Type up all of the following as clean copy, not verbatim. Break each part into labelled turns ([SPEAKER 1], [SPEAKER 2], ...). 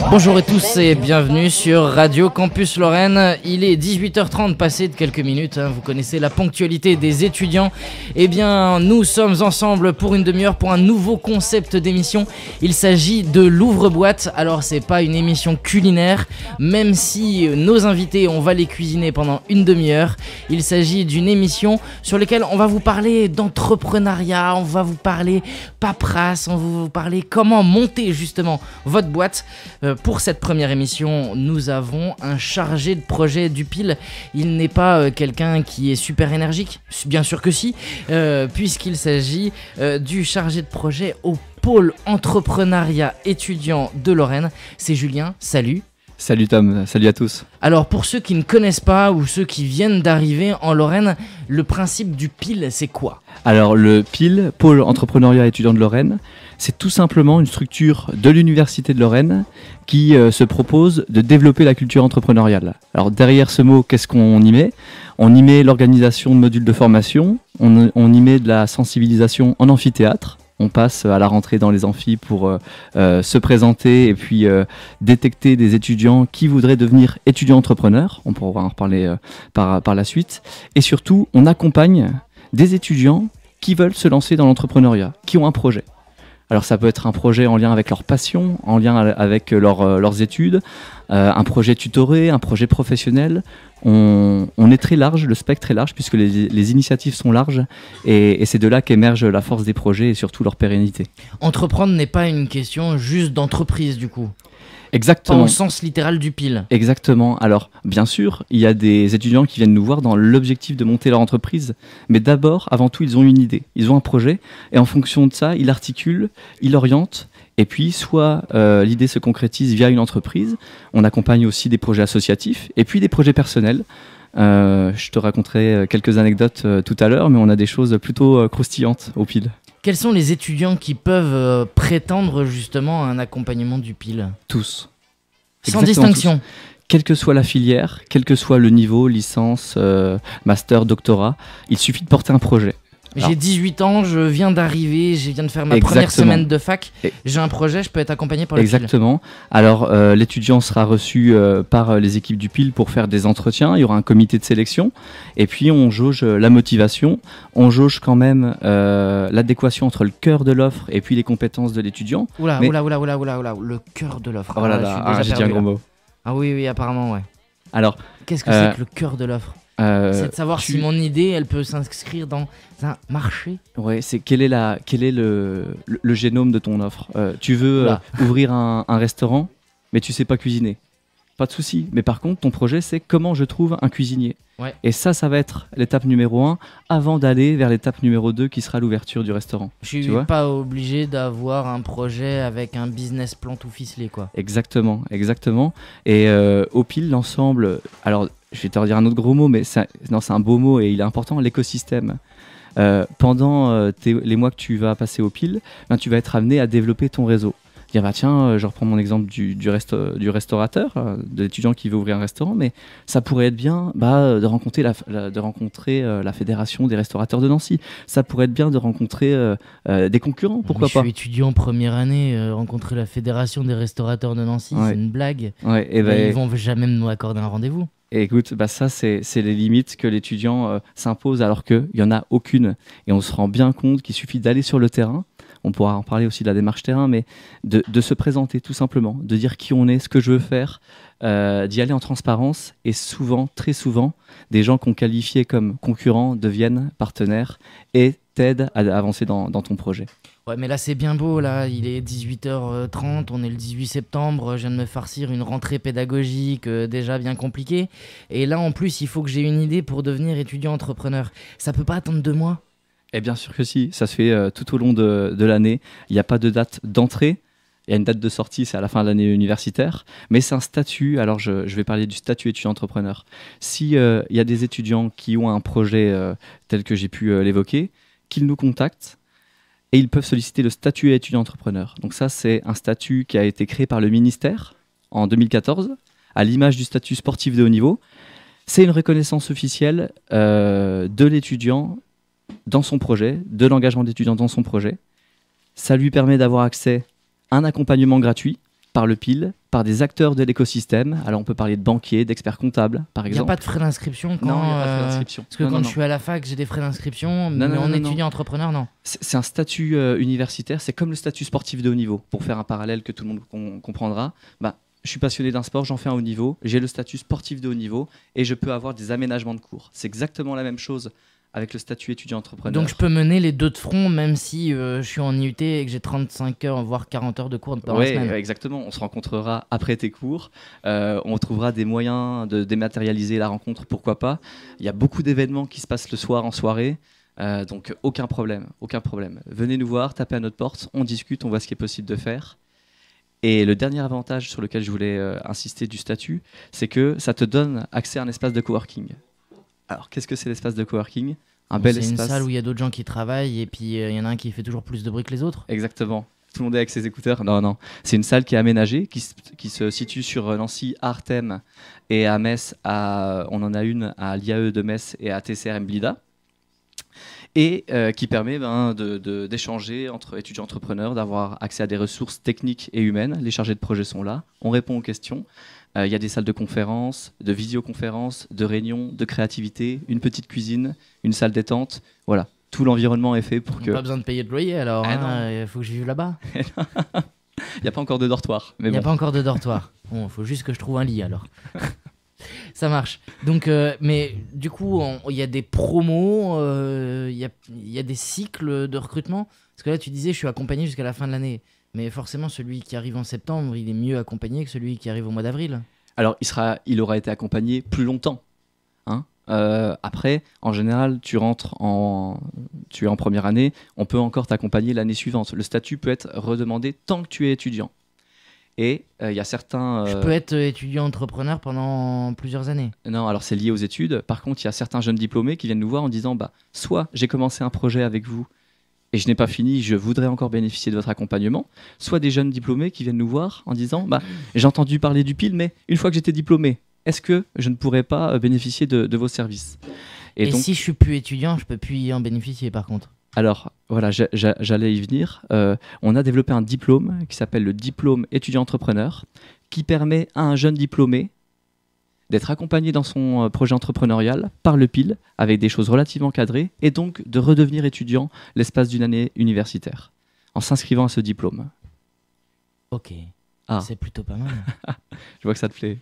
[SPEAKER 1] Bonjour à tous et bienvenue sur Radio Campus Lorraine. Il est 18h30 passé de quelques minutes, vous connaissez la ponctualité des étudiants. Eh bien, nous sommes ensemble pour une demi-heure pour un nouveau concept d'émission. Il s'agit de l'ouvre-boîte. Alors, c'est pas une émission culinaire, même si nos invités, on va les cuisiner pendant une demi-heure. Il s'agit d'une émission sur laquelle on va vous parler d'entrepreneuriat, on va vous parler paperasse, on va vous parler comment monter justement votre boîte. Pour cette première émission, nous avons un chargé de projet du PIL. Il n'est pas quelqu'un qui est super énergique, bien sûr que si, puisqu'il s'agit du chargé de projet au pôle entrepreneuriat étudiant de Lorraine. C'est Julien, salut.
[SPEAKER 2] Salut Tom, salut à tous.
[SPEAKER 1] Alors pour ceux qui ne connaissent pas ou ceux qui viennent d'arriver en Lorraine, le principe du PIL, c'est quoi ?
[SPEAKER 2] Alors le PIL, Pôle Entrepreneuriat Étudiant de Lorraine, c'est tout simplement une structure de l'Université de Lorraine qui se propose de développer la culture entrepreneuriale. Alors derrière ce mot, qu'est-ce qu'on y met ? On y met l'organisation de modules de formation, on y met de la sensibilisation en amphithéâtre. On passe à la rentrée dans les amphis pour se présenter et puis détecter des étudiants qui voudraient devenir étudiants entrepreneurs. On pourra en reparler par la suite. Et surtout, on accompagne des étudiants qui veulent se lancer dans l'entrepreneuriat, qui ont un projet. Alors ça peut être un projet en lien avec leur passion, en lien avec leurs études, un projet tutoré, un projet professionnel. On est très large, le spectre est large puisque les initiatives sont larges et c'est de là qu'émerge la force des projets et surtout leur pérennité.
[SPEAKER 1] Entreprendre n'est pas une question juste d'entreprise du coup.
[SPEAKER 2] Exactement.
[SPEAKER 1] Pas au sens littéral du PIL.
[SPEAKER 2] Exactement. Alors, bien sûr, il y a des étudiants qui viennent nous voir dans l'objectif de monter leur entreprise, mais d'abord, avant tout, ils ont une idée, ils ont un projet, et en fonction de ça, ils l'articulent, ils l'orientent, et puis soit l'idée se concrétise via une entreprise, on accompagne aussi des projets associatifs, et puis des projets personnels. Je te raconterai quelques anecdotes tout à l'heure, mais on a des choses plutôt croustillantes au PIL.
[SPEAKER 1] Quels sont les étudiants qui peuvent prétendre justement à un accompagnement du PIL ?
[SPEAKER 2] Tous.
[SPEAKER 1] Sans distinction.
[SPEAKER 2] Tous. Quelle que soit la filière, quel que soit le niveau, licence, master, doctorat, il suffit de porter un projet.
[SPEAKER 1] J'ai 18 ans, je viens d'arriver, je viens de faire ma première semaine de fac, j'ai un projet, je peux être accompagné par le PIL.
[SPEAKER 2] Exactement. Alors l'étudiant sera reçu par les équipes du PIL pour faire des entretiens, il y aura un comité de sélection, et puis on jauge la motivation, on jauge quand même l'adéquation entre le cœur de l'offre et puis les compétences de l'étudiant.
[SPEAKER 1] Oula, le cœur de l'offre.
[SPEAKER 2] J'ai dit un gros mot.
[SPEAKER 1] Ah oui, apparemment, ouais.
[SPEAKER 2] Alors,
[SPEAKER 1] qu'est-ce que c'est que le cœur de l'offre ? C'est de savoir si mon idée, elle peut s'inscrire dans un marché.
[SPEAKER 2] Ouais, c'est quel est le génome de ton offre. Tu veux ouvrir un restaurant, mais tu sais pas cuisiner. Pas de souci. Mais par contre, ton projet, c'est comment je trouve un cuisinier.
[SPEAKER 1] Ouais.
[SPEAKER 2] Et ça va être l'étape numéro 1 avant d'aller vers l'étape numéro 2 qui sera l'ouverture du restaurant.
[SPEAKER 1] Je suis pas obligé d'avoir un projet avec un business plan tout ficelé, quoi.
[SPEAKER 2] Exactement. Et au PIL, l'ensemble... Alors, je vais te redire un autre gros mot, mais c'est un beau mot et il est important, l'écosystème. Pendant les mois que tu vas passer au PIL, tu vas être amené à développer ton réseau. Dire, je reprends mon exemple du restaurateur, de l'étudiant qui veut ouvrir un restaurant, mais ça pourrait être bien de rencontrer la Fédération des restaurateurs de Nancy. Ça pourrait être bien de rencontrer des concurrents, pourquoi pas.
[SPEAKER 1] Je suis étudiant première année, rencontrer la Fédération des restaurateurs de Nancy, c'est une blague.
[SPEAKER 2] Ouais,
[SPEAKER 1] ils vont jamais nous accorder un rendez-vous.
[SPEAKER 2] Et écoute, ça c'est les limites que l'étudiant s'impose alors qu'il n'y en a aucune. Et on se rend bien compte qu'il suffit d'aller sur le terrain. On pourra en parler aussi de la démarche terrain, mais de se présenter tout simplement, de dire qui on est, ce que je veux faire, d'y aller en transparence. Et souvent, très souvent, des gens qu'on qualifiait comme concurrents deviennent partenaires et t'aident à avancer dans ton projet.
[SPEAKER 1] Ouais, mais là c'est bien beau, là il est 18h30, on est le 18 septembre, je viens de me farcir une rentrée pédagogique déjà bien compliquée. Et là en plus il faut que j'ai une idée pour devenir étudiant entrepreneur. Ça peut pas attendre 2 mois ?
[SPEAKER 2] Eh bien sûr que si, ça se fait tout au long de l'année. Il n'y a pas de date d'entrée, il y a une date de sortie, c'est à la fin de l'année universitaire, mais c'est un statut. Alors je vais parler du statut étudiant entrepreneur. Si il y a des étudiants qui ont un projet tel que j'ai pu l'évoquer, qu'ils nous contactent et ils peuvent solliciter le statut étudiant entrepreneur. Donc ça c'est un statut qui a été créé par le ministère en 2014, à l'image du statut sportif de haut niveau. C'est une reconnaissance officielle de l'étudiant dans son projet, de l'engagement d'étudiant dans son projet. Ça lui permet d'avoir accès à un accompagnement gratuit par le PIL, par des acteurs de l'écosystème. Alors on peut parler de banquiers, d'experts comptables, par
[SPEAKER 1] Il n'y a
[SPEAKER 2] exemple.
[SPEAKER 1] pas de frais d'inscription quand...
[SPEAKER 2] Non, il n'y a pas de frais d'inscription.
[SPEAKER 1] Parce que quand je suis à la fac, j'ai des frais d'inscription, mais en étudiant entrepreneur, non.
[SPEAKER 2] C'est un statut universitaire, c'est comme le statut sportif de haut niveau. Pour faire un parallèle que tout le monde comprendra, je suis passionné d'un sport, j'en fais un haut niveau, j'ai le statut sportif de haut niveau et je peux avoir des aménagements de cours. C'est exactement la même chose avec le statut étudiant-entrepreneur.
[SPEAKER 1] Donc je peux mener les deux de front même si je suis en IUT et que j'ai 35 heures, voire 40 heures de cours par semaine.
[SPEAKER 2] Oui, exactement. On se rencontrera après tes cours. On trouvera des moyens de dématérialiser la rencontre, pourquoi pas. Il y a beaucoup d'événements qui se passent le soir en soirée. Donc aucun problème. Venez nous voir, tapez à notre porte, on discute, on voit ce qui est possible de faire. Et le dernier avantage sur lequel je voulais insister du statut, c'est que ça te donne accès à un espace de coworking. Alors, qu'est-ce que c'est l'espace de coworking?
[SPEAKER 1] C'est une salle où il y a d'autres gens qui travaillent et puis il y en a un qui fait toujours plus de bruit que les autres.
[SPEAKER 2] Exactement. Tout le monde est avec ses écouteurs. Non. C'est une salle qui est aménagée, qui se situe sur Nancy, à Artem, et à Metz, on en a une à l'IAE de Metz et à TCRM Blida. Et qui permet d'échanger entre étudiants entrepreneurs, d'avoir accès à des ressources techniques et humaines. Les chargés de projet sont là, on répond aux questions. Il y a des salles de conférences, de visioconférences, de réunions, de créativité, une petite cuisine, une salle détente. Voilà, tout l'environnement est fait pour que...
[SPEAKER 1] Pas besoin de payer de loyer alors, il faut que je vive là-bas.
[SPEAKER 2] Il n'y a pas encore de dortoir.
[SPEAKER 1] Il n'y a pas encore de dortoir. Bon, il faut juste que je trouve un lit alors. Ça marche. Donc, mais du coup, il y a des promos, il y a des cycles de recrutement. Parce que là, tu disais, je suis accompagné jusqu'à la fin de l'année. Mais forcément, celui qui arrive en septembre, il est mieux accompagné que celui qui arrive au mois d'avril.
[SPEAKER 2] Alors, il aura été accompagné plus longtemps. Après, en général, tu es en première année, on peut encore t'accompagner l'année suivante. Le statut peut être redemandé tant que tu es étudiant. Et il y a certains...
[SPEAKER 1] Je peux être étudiant-entrepreneur pendant plusieurs années.
[SPEAKER 2] Non, alors c'est lié aux études. Par contre, il y a certains jeunes diplômés qui viennent nous voir en disant soit j'ai commencé un projet avec vous et je n'ai pas fini, je voudrais encore bénéficier de votre accompagnement, soit des jeunes diplômés qui viennent nous voir en disant j'ai entendu parler du PIL, mais une fois que j'étais diplômé, est-ce que je ne pourrais pas bénéficier de vos services?
[SPEAKER 1] Et donc, si je suis plus étudiant, je peux plus y en bénéficier par contre?
[SPEAKER 2] Alors, voilà, j'allais y venir. On a développé un diplôme qui s'appelle le diplôme étudiant-entrepreneur, qui permet à un jeune diplômé d'être accompagné dans son projet entrepreneurial par le PIL, avec des choses relativement cadrées, et donc de redevenir étudiant l'espace d'une année universitaire, en s'inscrivant à ce diplôme.
[SPEAKER 1] Ok, c'est plutôt pas mal.
[SPEAKER 2] Je vois que ça te plaît.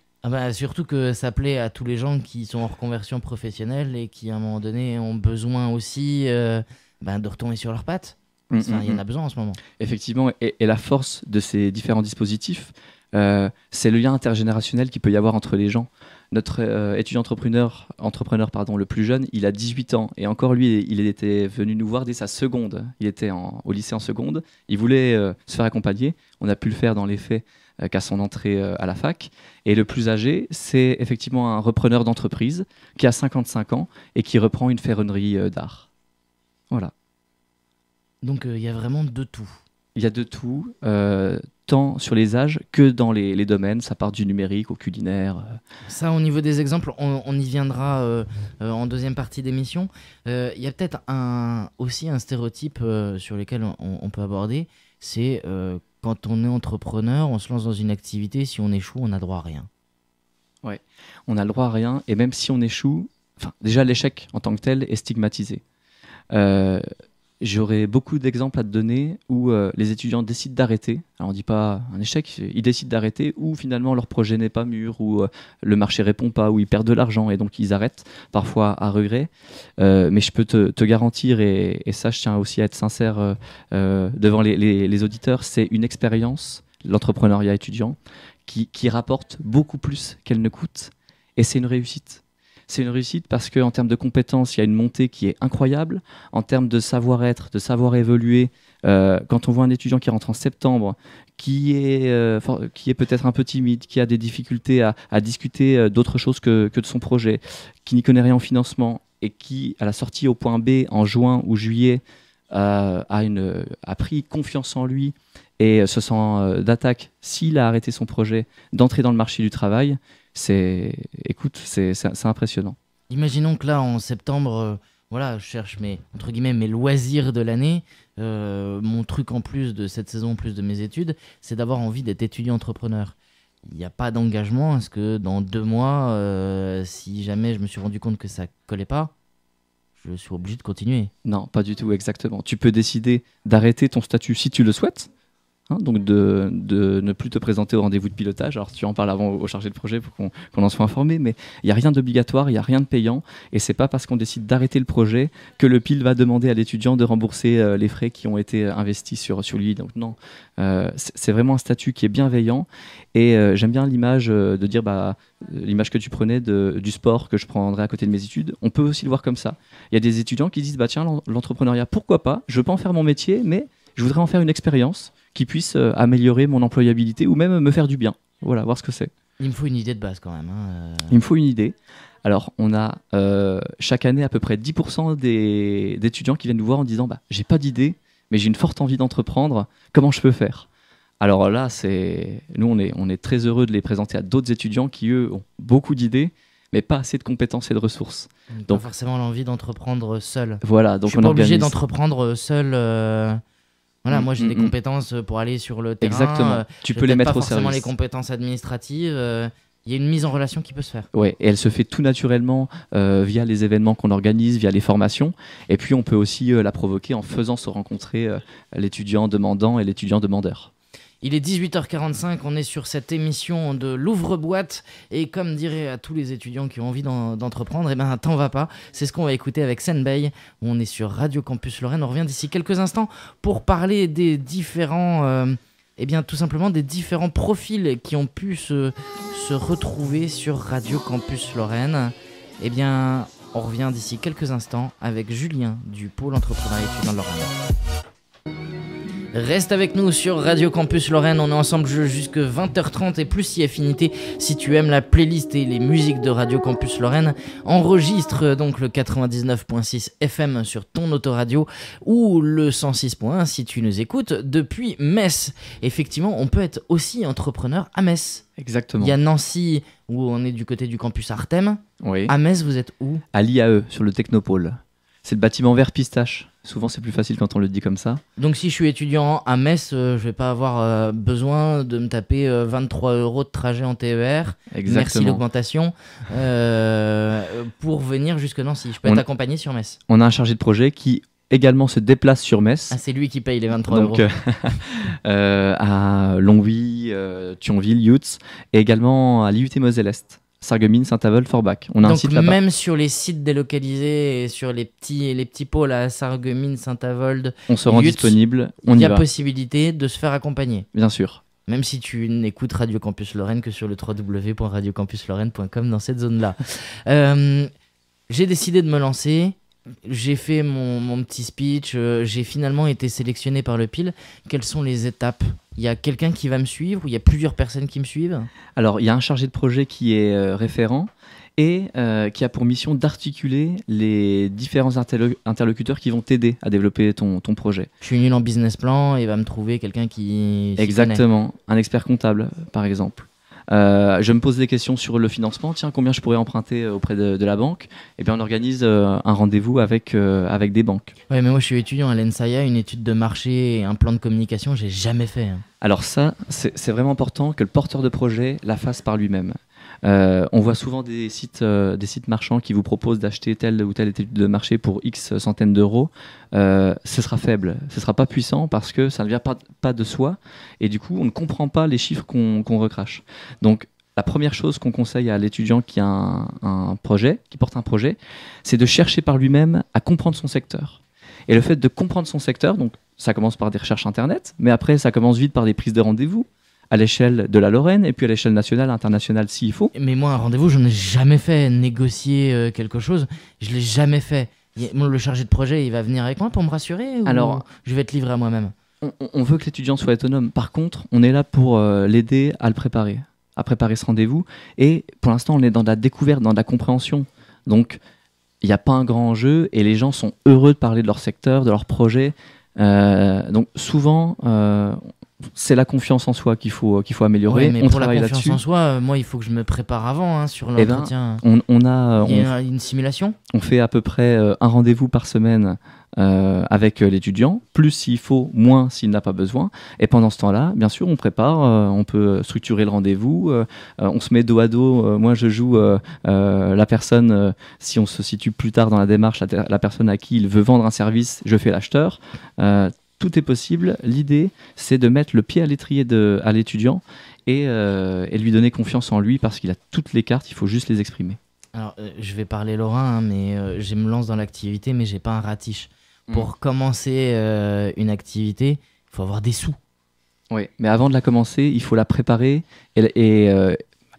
[SPEAKER 1] Surtout que ça plaît à tous les gens qui sont en reconversion professionnelle et qui, à un moment donné, ont besoin aussi... de retourner sur leurs pattes. Il y en a besoin en ce moment.
[SPEAKER 2] Effectivement, et la force de ces différents dispositifs, c'est le lien intergénérationnel qu'il peut y avoir entre les gens. Notre étudiant entrepreneur, le plus jeune, il a 18 ans. Et encore lui, il était venu nous voir dès sa seconde. Il était au lycée en seconde. Il voulait se faire accompagner. On a pu le faire dans les faits qu'à son entrée à la fac. Et le plus âgé, c'est effectivement un repreneur d'entreprise qui a 55 ans et qui reprend une ferronnerie d'art. Voilà.
[SPEAKER 1] Donc il y a vraiment de tout.
[SPEAKER 2] Il y a de tout, tant sur les âges que dans les domaines. Ça part du numérique au culinaire.
[SPEAKER 1] Ça, au niveau des exemples, on y viendra en deuxième partie d'émission. Il y a peut-être aussi un stéréotype sur lequel on peut aborder. C'est quand on est entrepreneur, on se lance dans une activité. Si on échoue, on n'a droit à rien.
[SPEAKER 2] Oui, on a le droit à rien. Et même si on échoue, déjà l'échec en tant que tel est stigmatisé. J'aurais beaucoup d'exemples à te donner où les étudiants décident d'arrêter. Alors on ne dit pas un échec, ils décident d'arrêter, ou finalement leur projet n'est pas mûr, ou le marché ne répond pas, ou ils perdent de l'argent et donc ils arrêtent, parfois à regret. Mais je peux te garantir, et ça je tiens aussi à être sincère devant les auditeurs, c'est une expérience, l'entrepreneuriat étudiant, qui rapporte beaucoup plus qu'elle ne coûte, et c'est une réussite. C'est une réussite parce qu'en termes de compétences, il y a une montée qui est incroyable. En termes de savoir-être, de savoir évoluer, quand on voit un étudiant qui rentre en septembre, qui est peut-être un peu timide, qui a des difficultés à discuter d'autre chose que de son projet, qui n'y connaît rien en financement et qui, à la sortie au point B en juin ou juillet, a pris confiance en lui et se sent d'attaque, s'il a arrêté son projet, d'entrer dans le marché du travail, c'est impressionnant.
[SPEAKER 1] Imaginons que là, en septembre, voilà, je cherche entre guillemets, mes loisirs de l'année. Mon truc en plus de cette saison, en plus de mes études, c'est d'avoir envie d'être étudiant entrepreneur. Il n'y a pas d'engagement à ce que dans 2 mois, si jamais je me suis rendu compte que ça collait pas, je suis obligé de continuer.
[SPEAKER 2] Non, pas du tout, exactement. Tu peux décider d'arrêter ton statut si tu le souhaites, hein, donc de ne plus te présenter au rendez-vous de pilotage. Alors tu en parles avant au chargé de projet pour qu'on en soit informé, mais il n'y a rien d'obligatoire, il n'y a rien de payant, et c'est pas parce qu'on décide d'arrêter le projet que le PIL va demander à l'étudiant de rembourser les frais qui ont été investis sur lui. Donc non, c'est vraiment un statut qui est bienveillant, et j'aime bien l'image de dire, l'image que tu prenais du sport que je prendrais à côté de mes études. On peut aussi le voir comme ça. Il y a des étudiants qui disent, tiens, l'entrepreneuriat, pourquoi pas, je veux pas en faire mon métier, mais je voudrais en faire une expérience qui puisse améliorer mon employabilité ou même me faire du bien. Voilà, voir ce que c'est.
[SPEAKER 1] Il me faut une idée de base quand même.
[SPEAKER 2] Il me faut une idée. Alors, on a chaque année à peu près 10% d'étudiants qui viennent nous voir en disant j'ai pas d'idée, mais j'ai une forte envie d'entreprendre. Comment je peux faire ? Alors là, nous, on est très heureux de les présenter à d'autres étudiants qui, eux, ont beaucoup d'idées, mais pas assez de compétences et de ressources.
[SPEAKER 1] Donc, pas forcément l'envie d'entreprendre seul.
[SPEAKER 2] Voilà, donc
[SPEAKER 1] je suis pas obligé d'entreprendre seul. Voilà, moi j'ai des compétences pour aller sur le terrain.
[SPEAKER 2] Exactement. Tu peux les mettre au service.
[SPEAKER 1] Pas forcément les compétences administratives. Il y a une mise en relation qui peut se faire.
[SPEAKER 2] Oui, et elle se fait tout naturellement via les événements qu'on organise, via les formations. Et puis on peut aussi la provoquer en faisant se rencontrer l'étudiant demandant et l'étudiant demandeur.
[SPEAKER 1] Il est 18h45, on est sur cette émission de l'ouvre-boîte et comme dirait à tous les étudiants qui ont envie d'entreprendre, t'en vas pas. C'est ce qu'on va écouter avec Senbei. On est sur Radio Campus Lorraine. On revient d'ici quelques instants pour parler des différents, tout simplement des différents profils qui ont pu se retrouver sur Radio Campus Lorraine. On revient d'ici quelques instants avec Julien du pôle entrepreneuriat étudiant de Lorraine. Reste avec nous sur Radio Campus Lorraine, on est ensemble jusque 20h30 et plus si affinité. Si tu aimes la playlist et les musiques de Radio Campus Lorraine, enregistre donc le 99.6 FM sur ton autoradio ou le 106.1 si tu nous écoutes depuis Metz. Effectivement, on peut être aussi entrepreneur à Metz.
[SPEAKER 2] Exactement.
[SPEAKER 1] Il y a Nancy où on est du côté du campus Artem.
[SPEAKER 2] Oui.
[SPEAKER 1] À Metz, vous êtes où ?
[SPEAKER 2] À l'IAE, sur le Technopôle. C'est le bâtiment vert pistache. Souvent, c'est plus facile quand on le dit comme ça.
[SPEAKER 1] Donc, si je suis étudiant à Metz, je vais pas avoir besoin de me taper 23 € de trajet en TER.
[SPEAKER 2] Exactement.
[SPEAKER 1] Merci l'augmentation. Pour venir jusque Nancy. Je peux être accompagné sur Metz.
[SPEAKER 2] On a un chargé de projet qui également se déplace sur Metz.
[SPEAKER 1] Ah, c'est lui qui paye les 23 €.
[SPEAKER 2] Donc, à Longwy, Thionville, Yutz et également à l'IUT Moselle-Est. Sarreguemines, Saint-Avold, Forbach. On a un site là-bas.
[SPEAKER 1] Même sur les sites délocalisés et sur les petits pôles à Sarreguemines, Saint-Avold,
[SPEAKER 2] on se rend disponible, on y va.
[SPEAKER 1] Il y a possibilité de se faire accompagner.
[SPEAKER 2] Bien sûr.
[SPEAKER 1] Même si tu n'écoutes Radio Campus Lorraine que sur le www.radiocampuslorraine.com dans cette zone-là. J'ai décidé de me lancer. J'ai fait mon petit speech. J'ai finalement été sélectionné par le PIL. Quelles sont les étapes ? Il y a quelqu'un qui va me suivre ou il y a plusieurs personnes qui me suivent ?
[SPEAKER 2] Alors, il y a un chargé de projet qui est référent et qui a pour mission d'articuler les différents interlocuteurs qui vont t'aider à développer ton projet.
[SPEAKER 1] Je suis nul en business plan et va me trouver quelqu'un qui...
[SPEAKER 2] Exactement, un expert comptable, par exemple. Je me pose des questions sur le financement. Tiens, combien je pourrais emprunter auprès de la banque ? Eh bien, on organise un rendez-vous avec des banques.
[SPEAKER 1] Ouais, mais moi, je suis étudiant à l'ENSAIA, une étude de marché et un plan de communication, j'ai jamais fait.
[SPEAKER 2] Alors ça, c'est vraiment important que le porteur de projet la fasse par lui-même. On voit souvent des sites marchands qui vous proposent d'acheter telle ou telle étude de marché pour X centaines d'euros. Ce sera faible, ce ne sera pas puissant parce que ça ne vient pas de soi et du coup on ne comprend pas les chiffres qu'on recrache. Donc la première chose qu'on conseille à l'étudiant qui a un projet, qui porte un projet, c'est de chercher par lui-même à comprendre son secteur. Et le fait de comprendre son secteur, donc ça commence par des recherches internet, mais après ça commence vite par des prises de rendez-vous à l'échelle de la Lorraine et puis à l'échelle nationale, internationale s'il faut.
[SPEAKER 1] Mais moi, un rendez-vous, je n'ai jamais fait. Négocier quelque chose, je ne l'ai jamais fait. Le chargé de projet, il va venir avec moi pour me rassurer ou
[SPEAKER 2] alors,
[SPEAKER 1] je vais être livré à moi-même ?
[SPEAKER 2] On veut que l'étudiant soit autonome. Par contre, on est là pour l'aider à le préparer, à préparer ce rendez-vous. Et pour l'instant, on est dans de la découverte, dans de la compréhension. Donc, il n'y a pas un grand enjeu et les gens sont heureux de parler de leur secteur, de leur projet. Donc, souvent... c'est la confiance en soi qu'il faut améliorer.
[SPEAKER 1] Ouais, mais
[SPEAKER 2] on
[SPEAKER 1] pour la
[SPEAKER 2] travaille
[SPEAKER 1] confiance
[SPEAKER 2] là-dessus.
[SPEAKER 1] en soi, moi, il faut que je me prépare avant sur
[SPEAKER 2] Eh ben,
[SPEAKER 1] l'entretien.
[SPEAKER 2] on
[SPEAKER 1] Il y a une simulation?
[SPEAKER 2] fait à peu près un rendez-vous par semaine avec l'étudiant, plus s'il faut, moins s'il n'a pas besoin. Et pendant ce temps-là, bien sûr, on prépare, on peut structurer le rendez-vous, on se met dos à dos. Moi, je joue la personne, si on se situe plus tard dans la démarche, la personne à qui il veut vendre un service, je fais l'acheteur. Tout est possible. L'idée, c'est de mettre le pied à l'étrier à l'étudiant et lui donner confiance en lui parce qu'il a toutes les cartes, il faut juste les exprimer.
[SPEAKER 1] Alors, je vais parler lorrain, mais je me lance dans l'activité, mais j'ai pas un ratiche. Pour commencer une activité, il faut avoir des sous.
[SPEAKER 2] Oui, mais avant de la commencer, il faut la préparer et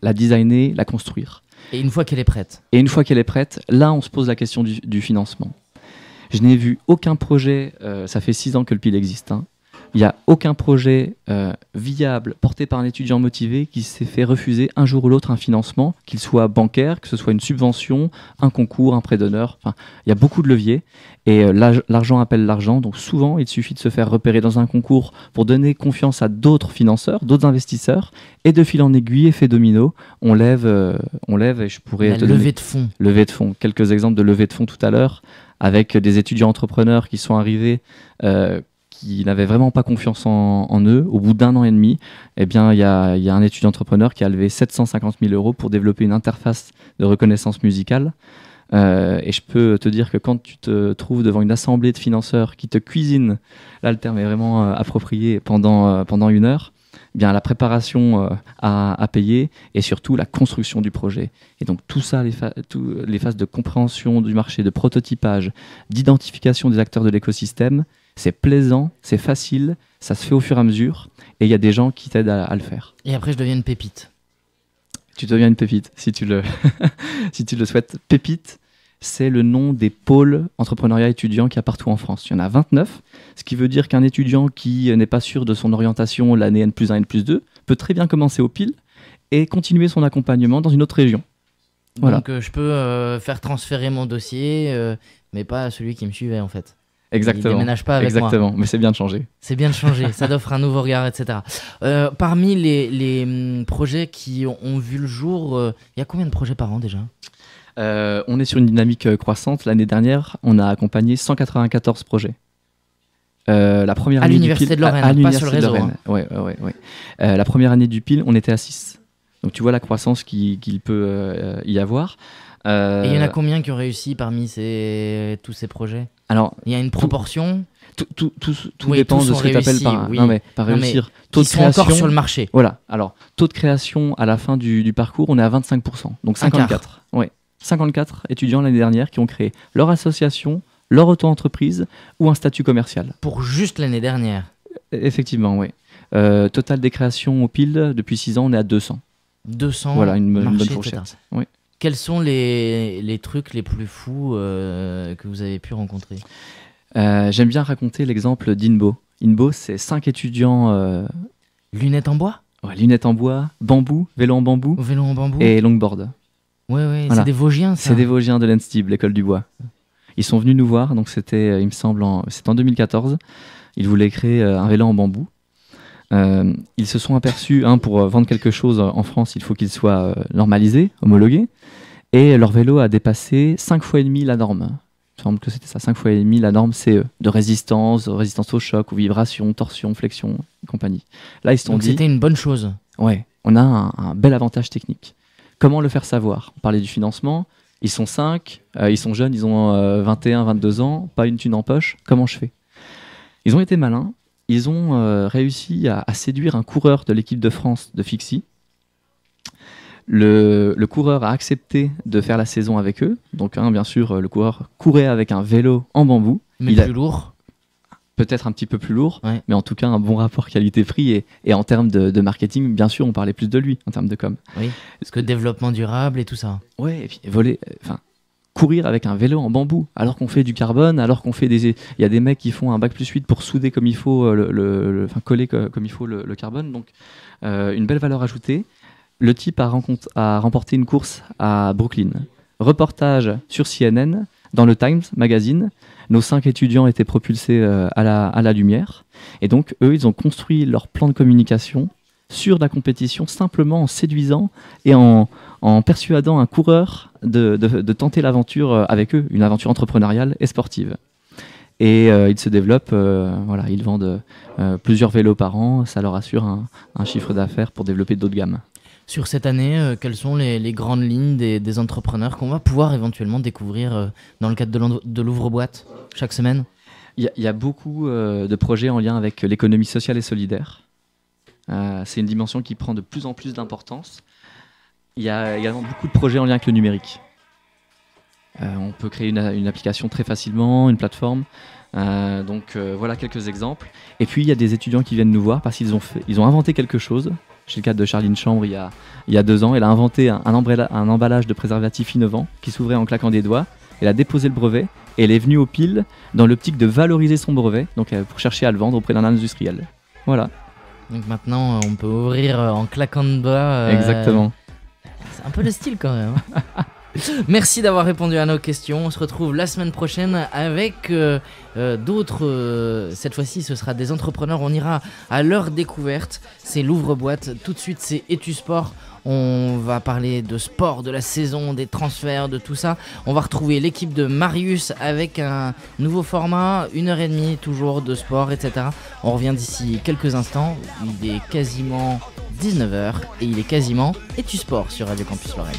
[SPEAKER 2] la designer, la construire.
[SPEAKER 1] Et une fois qu'elle est prête?
[SPEAKER 2] Et une fois qu'elle est prête, là, on se pose la question du financement. Je n'ai vu aucun projet, ça fait 6 ans que le PIL existe, hein. Il n'y a aucun projet viable porté par un étudiant motivé qui s'est fait refuser un jour ou l'autre un financement, qu'il soit bancaire, que ce soit une subvention, un concours, un prêt d'honneur. Enfin, il y a beaucoup de leviers et l'argent appelle l'argent. Donc souvent, il suffit de se faire repérer dans un concours pour donner confiance à d'autres financeurs, d'autres investisseurs. Et de fil en aiguille, effet domino, on lève et je pourrais te
[SPEAKER 1] levée de fonds.
[SPEAKER 2] Levée de fonds. Quelques exemples de levée de fonds tout à l'heure avec des étudiants entrepreneurs qui sont arrivés qui n'avaient vraiment pas confiance en eux. Au bout d'1 an et demi, eh bien, il y a un étudiant entrepreneur qui a levé 750 000 € pour développer une interface de reconnaissance musicale. Et je peux te dire que quand tu te trouves devant une assemblée de financeurs qui te cuisinent, là le terme est vraiment approprié, pendant 1 heure, eh bien, la préparation à payer et surtout la construction du projet. Et donc tout ça, les phases de compréhension du marché, de prototypage, d'identification des acteurs de l'écosystème, c'est plaisant, c'est facile, ça se fait au fur et à mesure, et il y a des gens qui t'aident à le faire.
[SPEAKER 1] Et après, je deviens une pépite.
[SPEAKER 2] Tu deviens une pépite, si tu le, si tu le souhaites. Pépite, c'est le nom des pôles entrepreneuriat étudiant qu'il y a partout en France. Il y en a 29, ce qui veut dire qu'un étudiant qui n'est pas sûr de son orientation l'année N+1, N+2, peut très bien commencer au PIL et continuer son accompagnement dans une autre région. Voilà.
[SPEAKER 1] Donc je peux faire transférer mon dossier, mais pas à celui qui me suivait en fait.
[SPEAKER 2] Exactement.
[SPEAKER 1] Il déménage pas avec
[SPEAKER 2] Exactement.
[SPEAKER 1] moi.
[SPEAKER 2] Mais c'est bien de changer.
[SPEAKER 1] C'est bien de changer, ça offre un nouveau regard, etc. Parmi les projets qui ont vu le jour, il y a combien de projets par an déjà?
[SPEAKER 2] On est sur une dynamique croissante. L'année dernière, on a accompagné 194 projets. La première année
[SPEAKER 1] l'université de Lorraine, pas sur le réseau. Hein.
[SPEAKER 2] Ouais. La première année du PIL, on était à 6. Donc tu vois la croissance qu'il peut y avoir.
[SPEAKER 1] Et il y en a combien qui ont réussi parmi tous ces projets? Alors, il y a une proportion.
[SPEAKER 2] Tout dépend de ce que tu appelles par réussir. Taux de création
[SPEAKER 1] encore sur le marché.
[SPEAKER 2] Voilà. Alors, taux de création à la fin du parcours, on est à 25%. Donc 54. Ouais. 54 étudiants l'année dernière qui ont créé leur association, leur auto-entreprise ou un statut commercial.
[SPEAKER 1] Pour juste l'année dernière?
[SPEAKER 2] Effectivement, oui. Total des créations au PIL, depuis 6 ans, on est à 200.
[SPEAKER 1] 200.
[SPEAKER 2] Voilà, une bonne fourchette. Oui.
[SPEAKER 1] Quels sont les trucs les plus fous que vous avez pu rencontrer?
[SPEAKER 2] J'aime bien raconter l'exemple d'Inbo. Inbo, c'est 5 étudiants...
[SPEAKER 1] Lunettes en bois?
[SPEAKER 2] Ouais, lunettes en bois, bambou, vélo en bambou.
[SPEAKER 1] Vélo en bambou.
[SPEAKER 2] Et longboard.
[SPEAKER 1] Ouais, voilà. C'est des Vosgiens, ça.
[SPEAKER 2] C'est des Vosgiens de l'Enstib, l'école du bois. Ils sont venus nous voir, donc c'était, il me semble, c'était en 2014. Ils voulaient créer un vélo en bambou. Ils se sont aperçus, pour vendre quelque chose en France, il faut qu'il soit normalisé, homologué. Et leur vélo a dépassé 5 fois et demi la norme. Il me semble que c'était ça, 5 fois et demi la norme CE, de résistance au choc, aux vibrations, torsion, flexion et compagnie. Là, ils se sont dit...
[SPEAKER 1] c'était une bonne chose.
[SPEAKER 2] Ouais, on a un bel avantage technique. Comment le faire savoir? On parlait du financement, ils sont 5, ils sont jeunes, ils ont 21, 22 ans, pas une thune en poche, comment je fais? Ils ont été malins, ils ont réussi à séduire un coureur de l'équipe de France de Fixie. Le coureur a accepté de faire la saison avec eux, donc bien sûr le coureur courait avec un vélo en bambou.
[SPEAKER 1] Mais plus lourd?
[SPEAKER 2] Peut-être un petit peu plus lourd,
[SPEAKER 1] ouais.
[SPEAKER 2] Mais en tout cas un bon rapport qualité-prix et en termes de marketing, bien sûr on parlait plus de lui en termes de com.
[SPEAKER 1] Oui, parce que développement durable et tout ça.
[SPEAKER 2] Ouais, et puis courir avec un vélo en bambou, alors qu'on fait du carbone, alors qu'on fait il y a des mecs qui font un bac+8 pour souder comme il faut, coller comme il faut le carbone, donc une belle valeur ajoutée. Le type a remporté une course à Brooklyn. Reportage sur CNN, dans le Times Magazine. nos 5 étudiants étaient propulsés à la lumière. Et donc, eux, ils ont construit leur plan de communication sur la compétition, simplement en séduisant et en persuadant un coureur de tenter l'aventure avec eux, une aventure entrepreneuriale et sportive. Et ils se développent, ils vendent plusieurs vélos par an, ça leur assure un chiffre d'affaires pour développer d'autres gammes.
[SPEAKER 1] Sur cette année, quelles sont les grandes lignes des entrepreneurs qu'on va pouvoir éventuellement découvrir dans le cadre de l'ouvre-boîte chaque semaine?
[SPEAKER 2] Il y a beaucoup de projets en lien avec l'économie sociale et solidaire. C'est une dimension qui prend de plus en plus d'importance. Il y a également beaucoup de projets en lien avec le numérique. On peut créer une application très facilement, une plateforme. Voilà quelques exemples. Et puis il y a des étudiants qui viennent nous voir parce qu'ils ont inventé quelque chose. Chez le cadre de Charline Chambre, il y a 2 ans, elle a inventé un emballage de préservatif innovant qui s'ouvrait en claquant des doigts. Elle a déposé le brevet et elle est venue au PIL dans l'optique de valoriser son brevet, donc pour chercher à le vendre auprès d'un industriel. Voilà.
[SPEAKER 1] Donc maintenant, on peut ouvrir en claquant de doigts.
[SPEAKER 2] Exactement.
[SPEAKER 1] C'est un peu le style quand même. Merci d'avoir répondu à nos questions. On se retrouve la semaine prochaine avec d'autres. Cette fois-ci, ce sera des entrepreneurs. On ira à leur découverte. C'est l'ouvre-boîte. Tout de suite, c'est Etusport. On va parler de sport, de la saison, des transferts, de tout ça. On va retrouver l'équipe de Marius avec un nouveau format, 1h30 toujours de sport, etc. On revient d'ici quelques instants. Il est quasiment 19h et il est quasiment Etusport sur Radio Campus Lorraine.